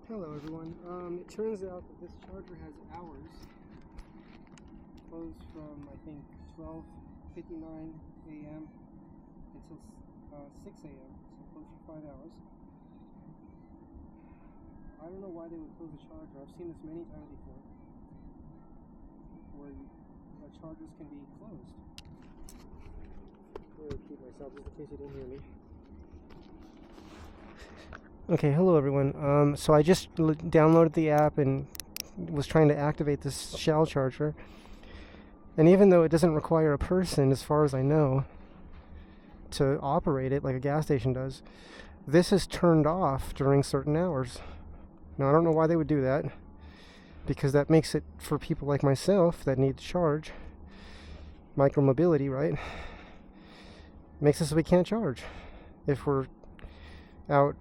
Hello everyone. It turns out that this charger has hours. Closed from I think 12:59 a.m. until 6 a.m. So closed for 5 hours. I don't know why they would close a charger. I've seen this many times before, where the chargers can be closed. I'll repeat myself just in case you didn't hear me. Okay, hello everyone. So I just downloaded the app and was trying to activate this shell charger. And even though it doesn't require a person, as far as I know, to operate it like a gas station does, this is turned off during certain hours. Now I don't know why they would do that, because that makes it for people like myself that need to charge, micromobility, right? Makes it so we can't charge if we're out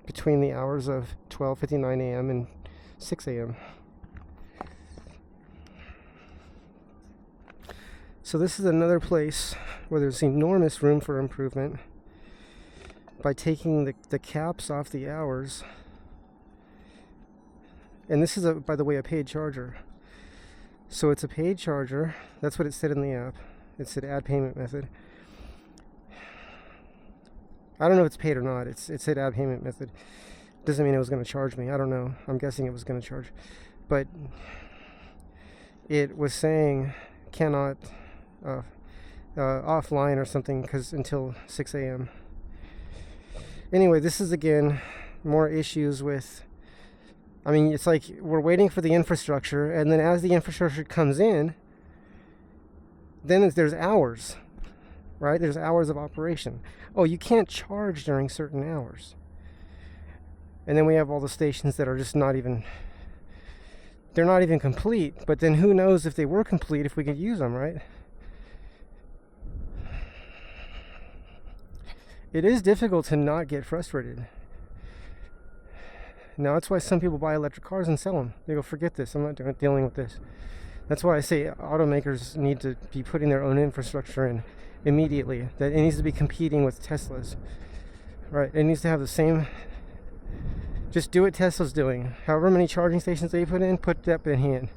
between the hours of 12:59 a.m. and 6 a.m. So this is another place where there's enormous room for improvement by taking the caps off the hours. And this is, by the way, a paid charger. So it's a paid charger. That's what it said in the app. It said add payment method. I don't know if it's paid or not. It said add payment method. Doesn't mean it was going to charge me. I don't know. I'm guessing it was going to charge. But it was saying cannot offline or something because until 6 a.m. Anyway, this is again more issues with, I mean, it's like we're waiting for the infrastructure, and then as the infrastructure comes in, then there's hours. Right? There's hours of operation. Oh, you can't charge during certain hours. And then we have all the stations that are just not even, they're not even complete. But then who knows if they were complete, if we could use them, right? It is difficult to not get frustrated. Now, that's why some people buy electric cars and sell them. They go, forget this, I'm not dealing with this. That's why I say automakers need to be putting their own infrastructure in immediately. That it needs to be competing with Teslas, right? It needs to have the same, just do what Tesla's doing. However many charging stations they put that in hand,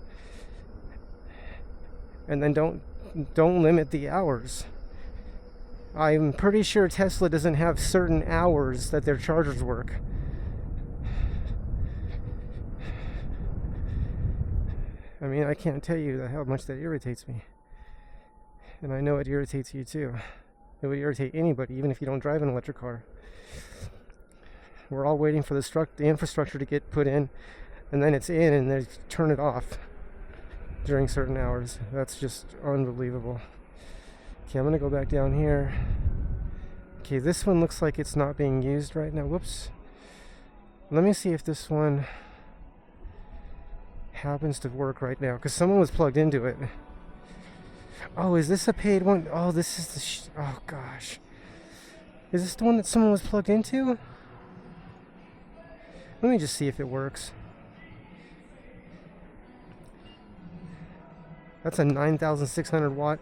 and then don't limit the hours. I'm pretty sure Tesla doesn't have certain hours that their chargers work. I mean, I can't tell you how much that irritates me. And I know it irritates you too. It would irritate anybody, even if you don't drive an electric car. We're all waiting for the infrastructure to get put in, and then it's in, and they turn it off during certain hours. That's just unbelievable. Okay, I'm gonna go back down here. Okay, this one looks like it's not being used right now. Whoops. Let me see if this one happens to work right now, because someone was plugged into it. Oh, is this a paid one? Oh, this is the oh gosh, is this the one that someone was plugged into? Let me just see if it works. That's a 9,600 watt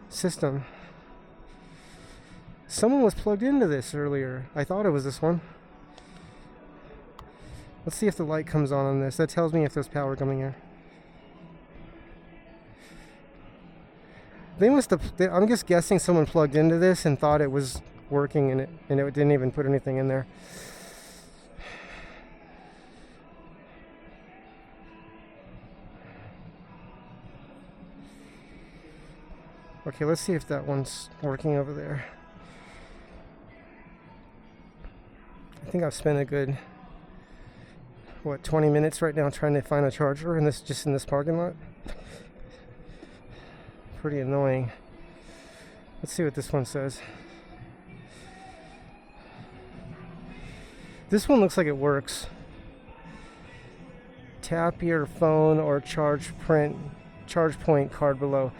system. Someone was plugged into this earlier. I thought it was this one. Let's see if the light comes on this. That tells me if there's power coming here. They must have, I'm just guessing someone plugged into this and thought it was working, and it didn't even put anything in there. Okay, let's see if that one's working over there. I think I've spent a good 20 minutes right now trying to find a charger in this parking lot. Pretty annoying. Let's see what this one says. This one looks like it works. Tap your phone or charge point card below.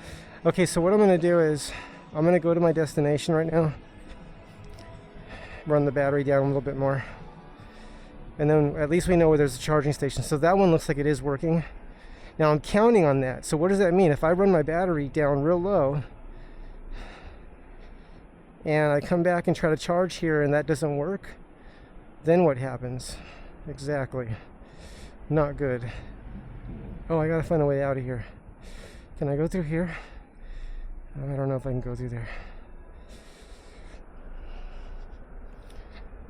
Okay, so what I'm going to do is I'm going to go to my destination right now, run the battery down a little bit more, and then at least we know where there's a charging station. So that one looks like it is working. Now I'm counting on that. So what does that mean? If I run my battery down real low and I come back and try to charge here and that doesn't work, then what happens? Exactly. Not good. Oh, I gotta find a way out of here. Can I go through here? I don't know if I can go through there.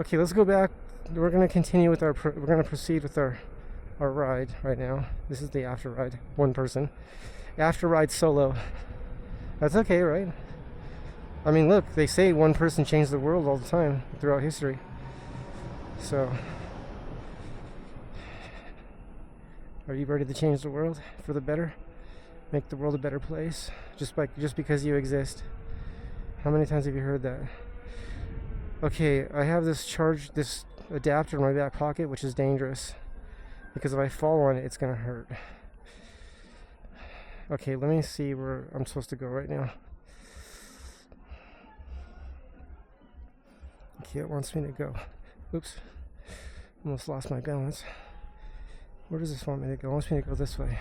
Okay, let's go back. We're gonna continue with we're gonna proceed with our ride right now. This is the after ride. One person. After ride solo. That's okay, right? I mean, look, they say one person changed the world all the time throughout history. So, are you ready to change the world for the better? Make the world a better place just because you exist. How many times have you heard that? Okay, I have this adapter in my back pocket, which is dangerous because if I fall on it, it's gonna hurt. Okay, let me see where I'm supposed to go right now. Okay, it wants me to go. Oops, almost lost my balance. Where does this want me to go? It wants me to go this way.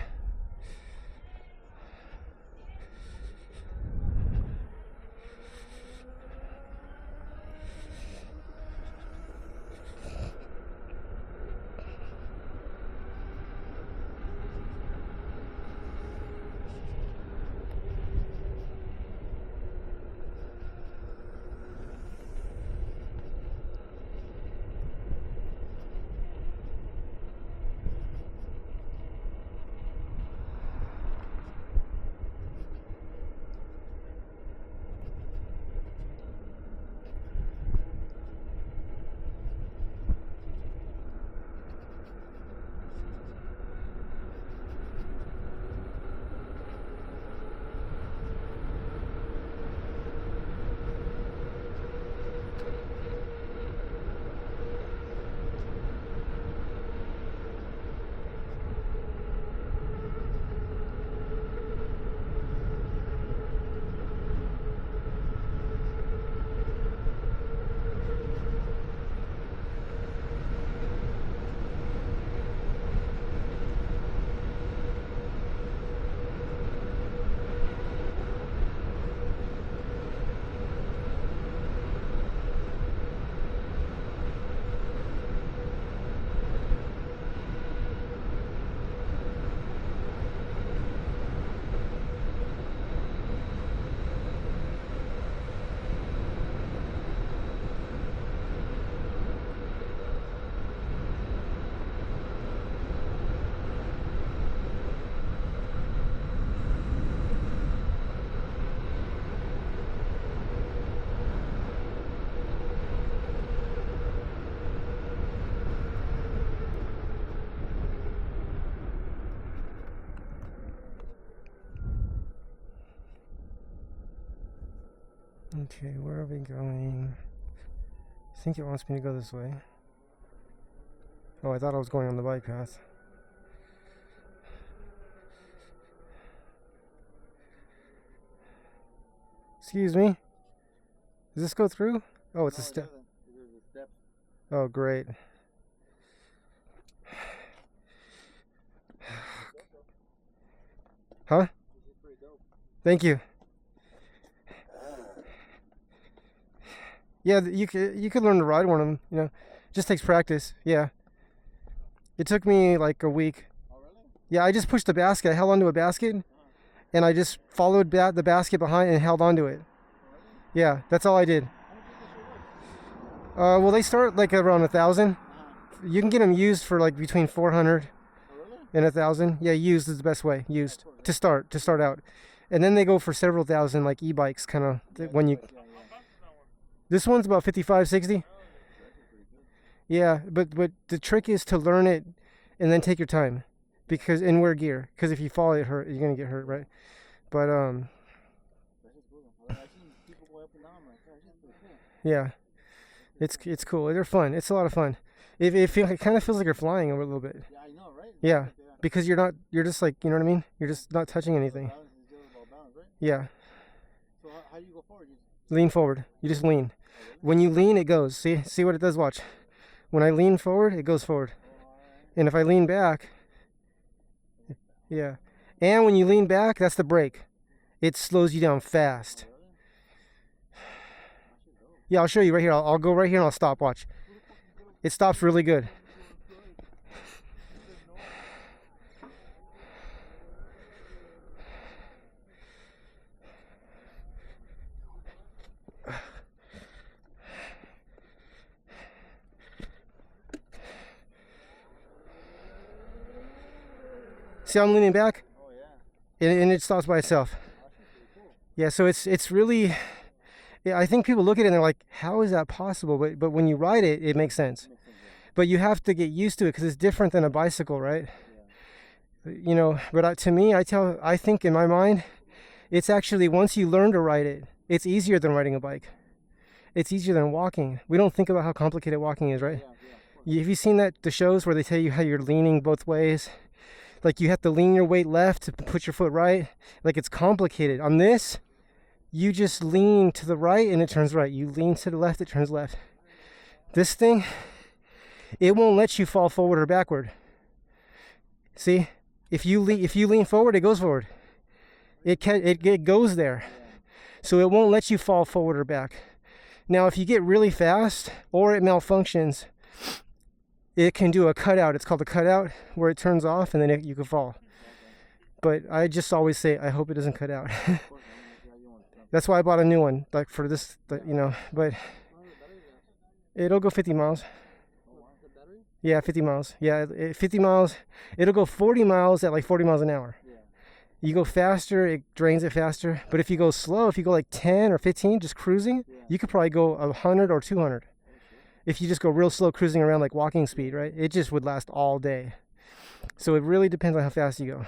Okay, where are we going? I think it wants me to go this way. Oh, I thought I was going on the bike path. Excuse me? Does this go through? Oh, it's a step. Oh, great. Huh? Thank you. Yeah, you could learn to ride one of them. You know, just takes practice. Yeah. It took me like a week. Oh, really? Yeah, I just pushed the basket. I held onto a basket, and I just followed the basket behind and held onto it. Yeah, that's all I did. Well, they start like around 1,000. You can get them used for like between 400 and 1,000. Yeah, used is the best way. Used to start out, and then they go for several thousand, like e-bikes, kind of when you. This one's about 55, 60. Yeah, but the trick is to learn it and then take your time, and wear gear, because if you fall, you're gonna get hurt, right? But yeah, it's cool. They're fun. It's a lot of fun. It kind of feels like you're flying a little bit. Yeah, I know, right? Yeah, because you're just like, you know what I mean? You're just not touching anything. Yeah. So how do you go forward? Lean forward. You just lean. When you lean, it goes. See what it does? Watch. When I lean forward, it goes forward. And if I lean back, yeah. And when you lean back, that's the brake. It slows you down fast. Yeah, I'll show you right here. I'll go right here and I'll stop. Watch. It stops really good. See how I'm leaning back? Oh yeah. And it stops by itself. That's pretty cool. Yeah, so it's really, yeah, I think people look at it and they're like, how is that possible? But when you ride it, it makes sense. Makes sense, yeah. But you have to get used to it because it's different than a bicycle, right? Yeah. You know, but to me, I think in my mind, it's actually, once you learn to ride it, it's easier than riding a bike. It's easier than walking. We don't think about how complicated walking is, right? Yeah, of course. Have you seen the shows where they tell you how you're leaning both ways? Like you have to lean your weight left to put your foot right. Like it's complicated. On this, you just lean to the right and it turns right. You lean to the left, it turns left. This thing, it won't let you fall forward or backward. See, if you lean forward, it goes forward. It goes there, so it won't let you fall forward or back. Now, if you get really fast or it malfunctions, it can do a cutout. It's called a cutout, where it turns off and then you can fall. But I just always say, I hope it doesn't cut out. That's why I bought a new one, like for this, you know. But it'll go 50 miles. Yeah, 50 miles. Yeah, 50 miles. It'll go 40 miles at like 40 miles an hour. You go faster, it drains it faster. But if you go slow, if you go like 10 or 15, just cruising, you could probably go 100 or 200. If you just go real slow cruising around like walking speed, right? It just would last all day. So it really depends on how fast you go.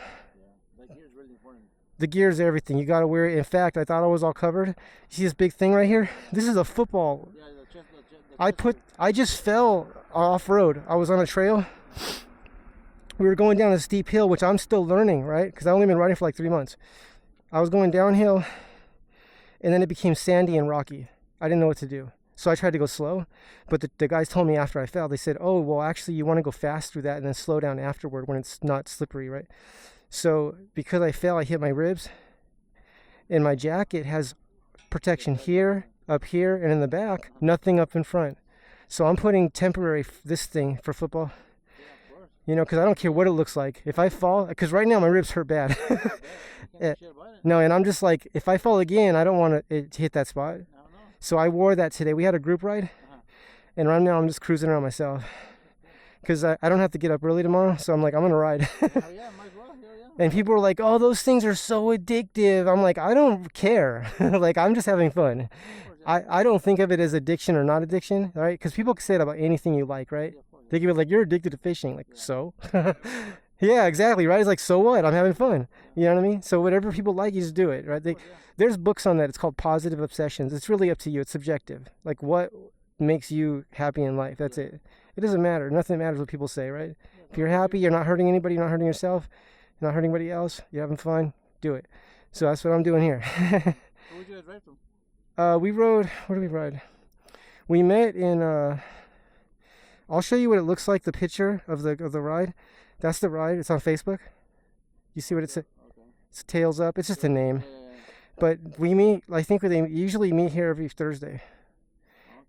The gear is really important. The gear is everything. You got to wear it. In fact, I thought I was all covered. You see this big thing right here? This is a football. Yeah, the chest. I just fell off-road. I was on a trail. We were going down a steep hill, which I'm still learning, right? Because I've only been riding for like 3 months. I was going downhill, and then it became sandy and rocky. I didn't know what to do. So I tried to go slow, but the guys told me after I fell, they said, oh, well, actually, you want to go fast through that and then slow down afterward when it's not slippery, right? So because I fell, I hit my ribs, and my jacket has protection here, up here, and in the back, nothing up in front. So I'm putting temporary this thing for football. You know, because I don't care what it looks like. If I fall, because right now my ribs hurt bad. No, and I'm just like, if I fall again, I don't want it to hit that spot. So I wore that today. We had a group ride, and right now I'm just cruising around myself. Because I don't have to get up early tomorrow, so I'm like, I'm going to ride. And people were like, oh, those things are so addictive. I'm like, I don't care. Like, I'm just having fun. I don't think of it as addiction or not addiction, right? Because people can say it about anything you like, right? They can be like, you're addicted to fishing. Like, so? Yeah, exactly, right? It's like, so what? I'm having fun. You know what I mean? So whatever people like, you just do it, right? There's books on that. It's called Positive Obsessions. It's really up to you. It's subjective. Like, what makes you happy in life? That's it. It doesn't matter. Nothing matters what people say, right? If you're happy, you're not hurting anybody, you're not hurting yourself, you're not hurting anybody else, you're having fun, do it. So that's what I'm doing here. Where would you guys ride from? We rode, where did we ride? We met in, I'll show you what it looks like, the picture of the ride. That's the ride. It's on Facebook. You see what it says? Okay. It's tails up. It's just a name. Yeah. But we meet, I think they usually meet here every Thursday.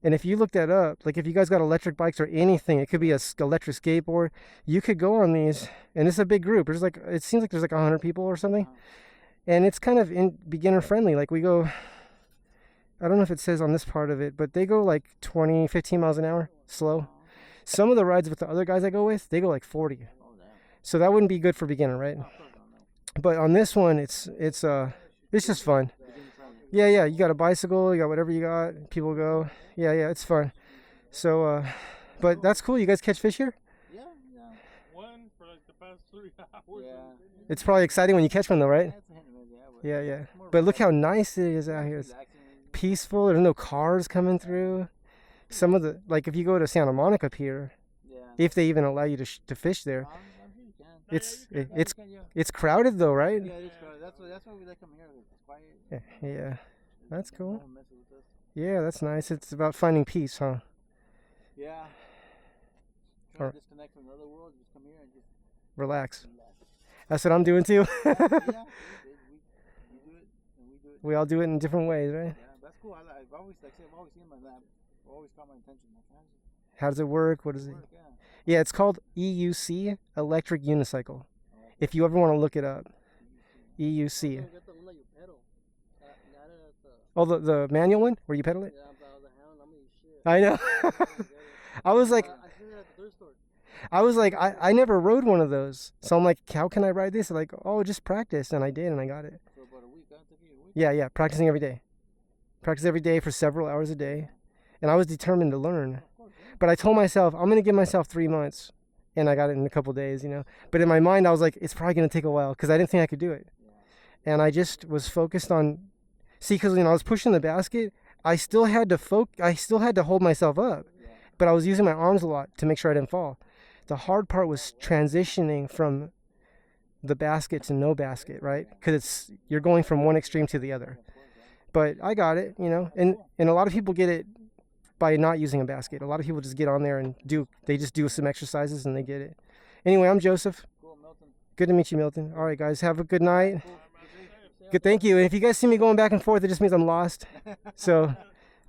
And if you look that up, like if you guys got electric bikes or anything, it could be a electric skateboard, you could go on these. And it's a big group. There's like, it seems like there's like 100 people or something. And it's kind of beginner friendly. Like we go, I don't know if it says on this part of it, but they go like 20, 15 miles an hour, slow. Some of the rides with the other guys I go with, they go like 40. So that wouldn't be good for beginner, right? But on this one, it's just fun. Yeah, you got a bicycle, you got whatever you got, people go. Yeah, it's fun. So, but that's cool. You guys catch fish here? Yeah. One for like the past 3 hours. Yeah. It's probably exciting when you catch one though, right? That's a hint of it, Yeah. But look how nice it is out here. It's peaceful. There's no cars coming through. Some of the, like if you go to Santa Monica Pier, if they even allow you to fish there, it's crowded though, right? Yeah, it is crowded. That's why we like coming here. It's quiet. Yeah, that's cool. No one messes with us. Yeah, that's nice. It's about finding peace, huh? Yeah. Or- Disconnect from the other world. Just come here and just Relax. relax. That's what I'm doing too. Yeah. You do it, and we do it. We all do it in different ways, right? Yeah, that's cool. I've always seen my lab. Always caught my attention. How does it work? What is it? Yeah, it's called EUC Electric Unicycle. If you ever want to look it up, EUC. Oh, the manual one where you pedal it? I know. I was like, I was like, I never rode one of those. So I'm like, how can I ride this? They're like, oh, just practice. And I did, and I got it. For about a week, huh? Took you a week? Yeah, practicing every day. Practice every day for several hours a day. And I was determined to learn. Of course, yeah. But I told myself, I'm going to give myself 3 months. And I got it in a couple days, you know. But in my mind, I was like, it's probably going to take a while because I didn't think I could do it. Yeah. And I just was focused on, see, because when I was pushing the basket, I still had to hold myself up. Yeah. But I was using my arms a lot to make sure I didn't fall. The hard part was transitioning from the basket to no basket, right? Because you're going from one extreme to the other. But I got it, you know, and a lot of people get it by not using a basket. A lot of people just get on there and they just do some exercises and they get it. Anyway, I'm Joseph. Cool, Milton. Good to meet you, Milton. All right, guys, have a good night. Cool. Good, thank you. And if you guys see me going back and forth, it just means I'm lost. So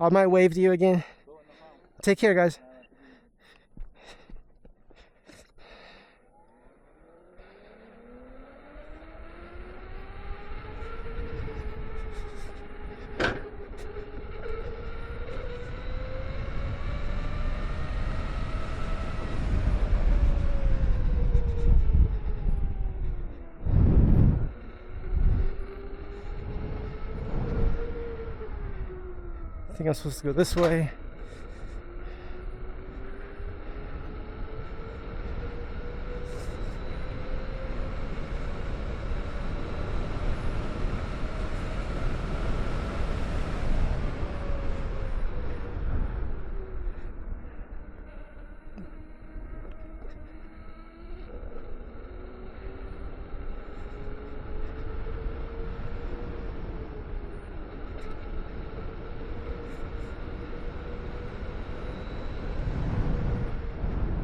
I might wave to you again. Go in the mountain. Take care, guys. I think I'm supposed to go this way.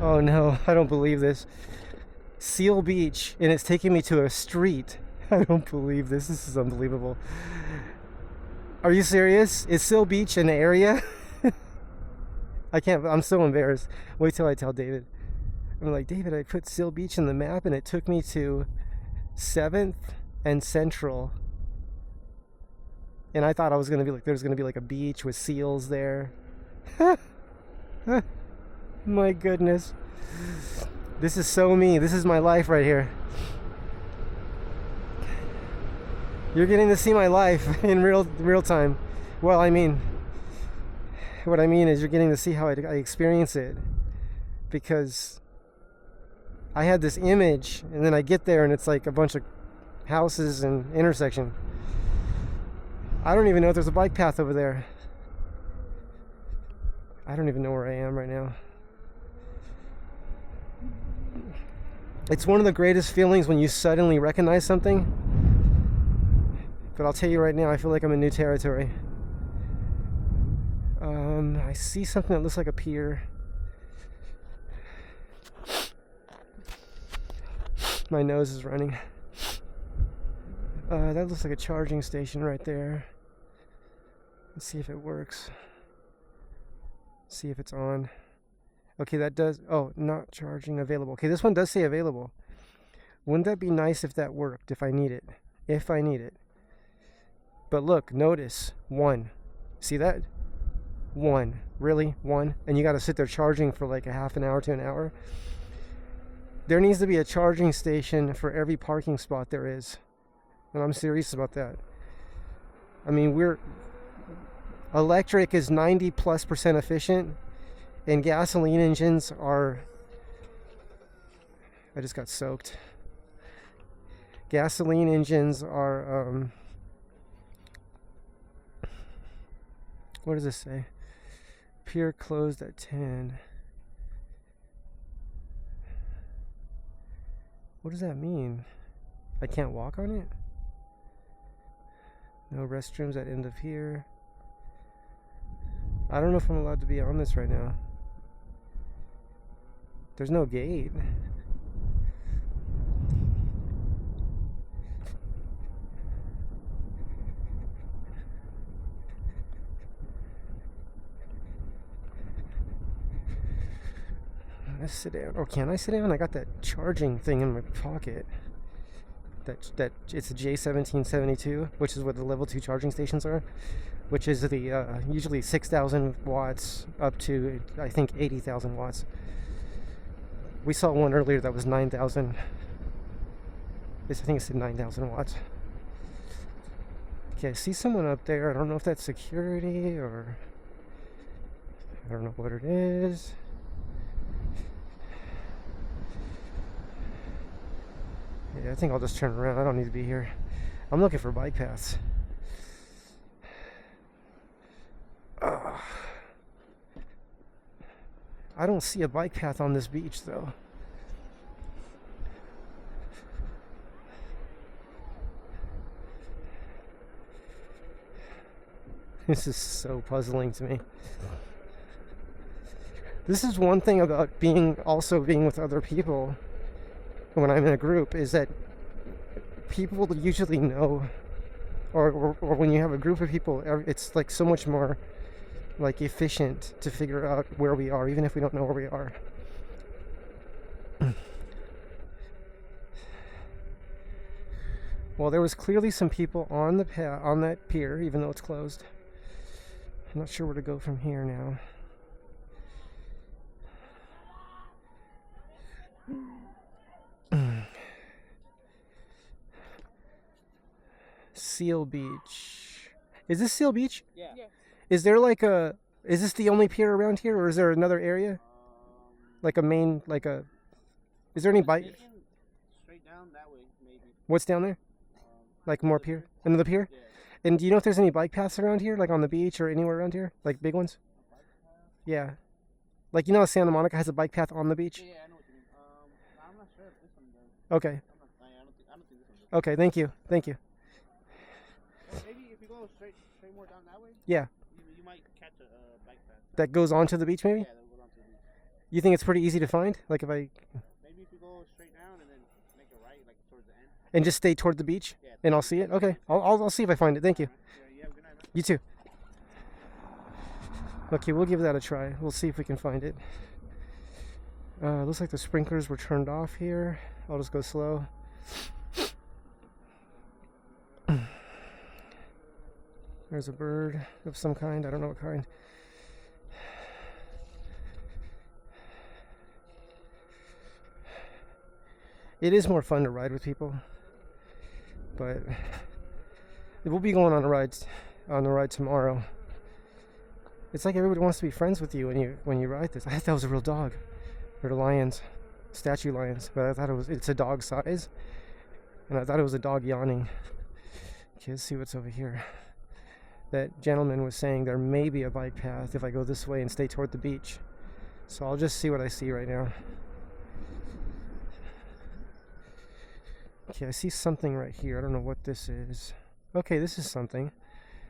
Oh no, I don't believe this. Seal Beach, and it's taking me to a street. I don't believe this. This is unbelievable. Are you serious? Is Seal Beach an area? I can't, I'm so embarrassed. Wait till I tell David. I'm like, David, I put Seal Beach in the map and it took me to 7th and Central. And I thought I was going to be like, there's going to be like a beach with seals there. My goodness. This is so me. This is my life right here. You're getting to see my life in real time. Well, I mean, what I mean is you're getting to see how I experience it. Because I had this image, and then I get there and it's like a bunch of houses and intersection. I don't even know if there's a bike path over there. I don't even know where I am right now. It's one of the greatest feelings when you suddenly recognize something. But I'll tell you right now, I feel like I'm in new territory. I see something that looks like a pier. My nose is running. That looks like a charging station right there. Let's see if it works. See if it's on. Okay, that does. Oh, not charging available. Okay, this one does say available. Wouldn't that be nice if that worked? If I need it. If I need it. But look, notice 1. See that? 1. Really? 1? And you got to sit there charging for like a half an hour to an hour. There needs to be a charging station for every parking spot there is. And I'm serious about that. I mean, electric is 90+% efficient, and gasoline engines are, I just got soaked. Gasoline engines are, what does this say? Pier closed at 10. What does that mean? I can't walk on it? No restrooms at end of here. I don't know if I'm allowed to be on this right now. There's no gate. Let's sit down. Or can I sit down? I got that charging thing in my pocket. That it's a J1772, which is what the level 2 charging stations are, which is the usually 6,000 watts up to I think 80,000 watts. We saw one earlier that was 9,000. I think it said 9,000 watts. Okay, I see someone up there. I don't know if that's security or I don't know what it is. Yeah, I think I'll just turn around. I don't need to be here. I'm looking for bike paths. I don't see a bike path on this beach though. This is so puzzling to me. This is one thing about being with other people when I'm in a group, is that people usually know, or when you have a group of people, it's like so much more like efficient to figure out where we are, even if we don't know where we are. Well, there was clearly some people on the on that pier, even though it's closed. I'm not sure where to go from here now. Seal Beach. Is this Seal Beach? Yeah. Is there like a... Is this the only pier around here, or is there another area? Like a main... Like a... Is there any bike... Straight down that way, maybe. What's down there? Like more pier? Another pier? Yeah. And do you know if there's any bike paths around here? Like on the beach or anywhere around here? Like big ones? Yeah. Like, you know, Santa Monica has a bike path on the beach? Yeah, I know what you mean. I'm not sure if this one does. Okay. I don't think this one does. Okay, thank you. Thank you. Maybe if you go straight more down that way, Yeah. you might catch a bike path. That goes onto the beach maybe? Yeah, that goes on to the beach. You think it's pretty easy to find? Like if I... Maybe if you go straight down and then make a right, like towards the end. And just stay toward the beach? Yeah. And I'll see it? Okay. I'll see if I find it. Thank you. Yeah, you have a good night, man. You too. Okay, we'll give that a try. We'll see if we can find it. Looks like the sprinklers were turned off here. I'll just go slow. There's a bird of some kind. I don't know what kind. It is more fun to ride with people, but we'll be going on the ride tomorrow. It's like everybody wants to be friends with you when you ride this. I thought that was a real dog. Or the lions, statue lions, but I thought it's a dog size, and I thought it was a dog yawning. Okay, let's see what's over here. That gentleman was saying there may be a bike path if I go this way and stay toward the beach. So I'll just see what I see right now. Okay, I see something right here. I don't know what this is. Okay, this is something.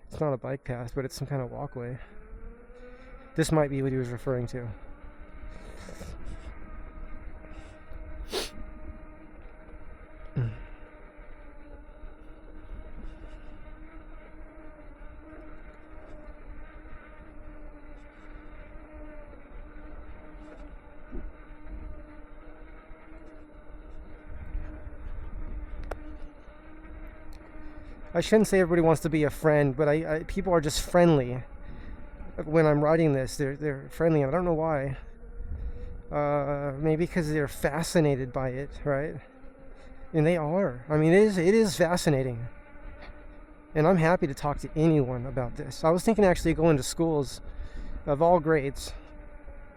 It's not a bike path, but it's some kind of walkway. This might be what he was referring to. I shouldn't say everybody wants to be a friend, but people are just friendly. When I'm riding this, they're friendly, and I don't know why. Maybe because they're fascinated by it, right? And they are. I mean, it is fascinating. And I'm happy to talk to anyone about this. I was thinking actually going to schools of all grades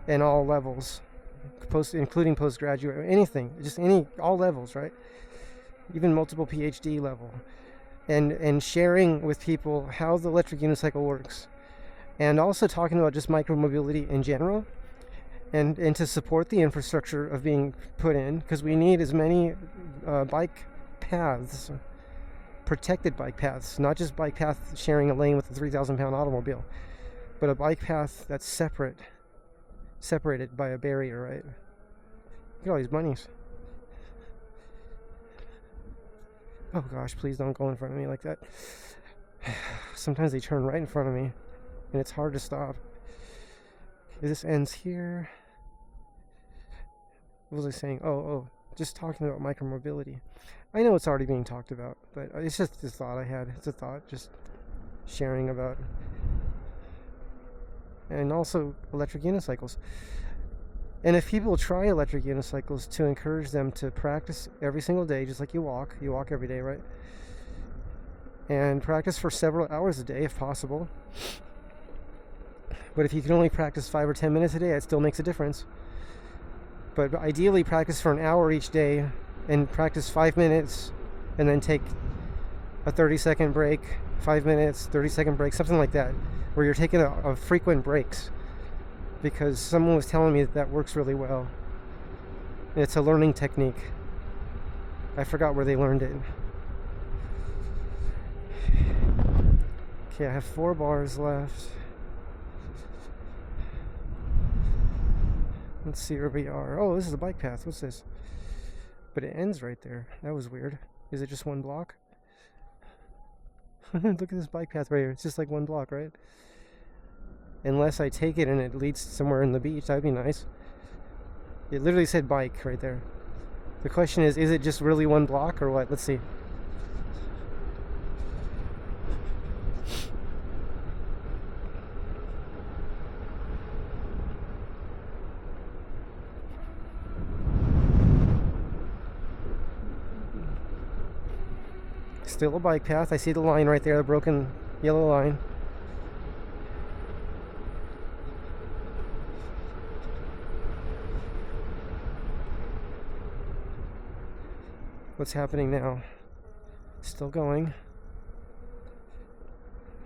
and all levels, including postgraduate, anything, just all levels, right? Even multiple PhD level. And sharing with people how the electric unicycle works, and also talking about just micromobility in general, and to support the infrastructure of being put in, because we need as many bike paths, protected bike paths, not just bike path sharing a lane with a 3,000-pound automobile, but a bike path that's separated by a barrier, right? Look at all these bunnies. Oh gosh, please don't go in front of me like that. Sometimes they turn right in front of me, and it's hard to stop. Okay, this ends here. What was I saying? Oh, just talking about micromobility. I know it's already being talked about, but it's just a thought I had. It's a thought, just sharing about. And also electric unicycles. And if people try electric unicycles, to encourage them to practice every single day, just like you walk every day, right? And practice for several hours a day if possible. But if you can only practice 5 or 10 minutes a day, it still makes a difference. But ideally, practice for an hour each day and practice 5 minutes and then take a 30-second break, 5 minutes, 30-second break, something like that, where you're taking a frequent breaks. Because someone was telling me that works really well. It's a learning technique. I forgot where they learned it. Okay, I have 4 bars left. Let's see where we are. Oh, this is a bike path. What's this? But it ends right there. That was weird. Is it just one block? Look at this bike path right here. It's just like one block, right? Unless I take it and it leads somewhere in the beach. That'd be nice. It literally said bike right there. The question is it just really one block or what? Let's see. Still a bike path. I see the line right there, the broken yellow line. What's happening now? Still going.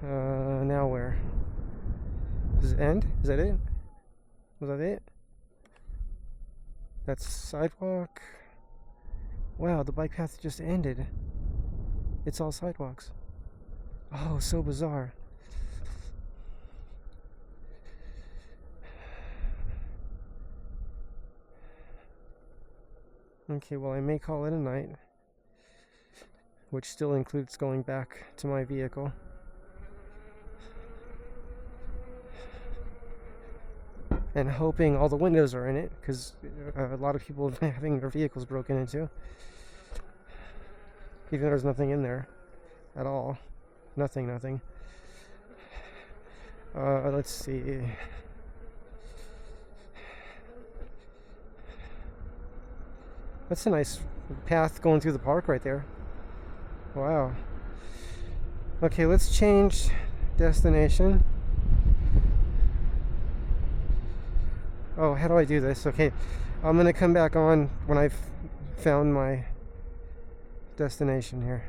Now where? Does it end? Is that it? Was that it? That's sidewalk. Wow, the bike path just ended. It's all sidewalks. Oh, so bizarre. Okay, well, I may call it a night, which still includes going back to my vehicle. And hoping all the windows are in it, because a lot of people are having their vehicles broken into. Even though there's nothing in there at all. Nothing. Let's see. That's a nice path going through the park right there. Wow. Okay, let's change destination. Oh, how do I do this? Okay, I'm gonna come back on when I've found my destination here.